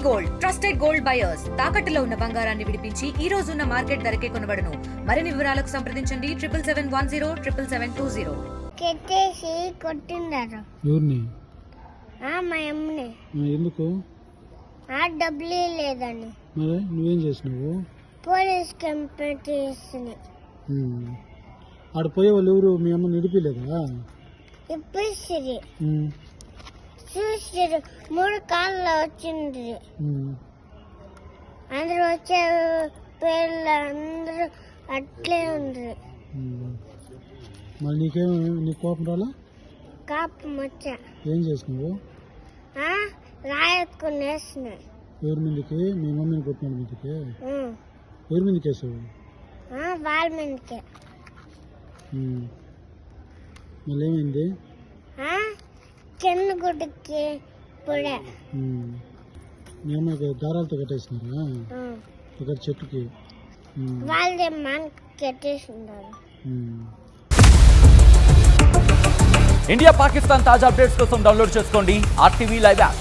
Gold trusted gold buyers తాకట్టులో ఉన్న బంగారాన్ని విడిపించి ఈ రోజు ఉన్న మార్కెట్ ధరకే కొనబడును. మరిన్ని వివరాలకు సంప్రదించండి 7771077720. కెట్టేసి కొట్టిండారు. ఎవరిని? మా అమ్మని. ఎందుకు? డబ్బులు లేదని. మరి నువ్వేం చేసినావు? పోలీస్ కంప్లైంట్ చేస్తున్నాయి. ఆడ పోయే వాళ్ళు ఎవరు? మీ అమ్మ నిడిపిలేదా? ఇప్పుడు చూసారు 3 కాళ్ళు వచ్చింది. అందరూ వచ్చే పేర్లు అందరూ అట్లే ఉంది. మరి నీ కోపం రాలా? కాపం వచ్చా. ఏం చేసినావు? రాయత్తుకుని వేస్తున్నాయి. ఎవరి మీదకి? మీ మమ్మీని కొట్టిన మీదకి? ఎవరి మీదకి వేసావు? వాళ్ళ మీదకే. మళ్ళీ ఏమైంది? చిన్న గుడ్డకి పొడే. మీ అమ్మకి దారాలతో కట్టేసినారా ఇక్కడ చెట్టుకి? వాళ్ళే మనకి కట్టేసినారు. ఇండియా పాకిస్తాన్ తాజా అప్డేట్స్ కోసం డౌన్లోడ్ చేసుకోండి RTV లైవ్ యాప్.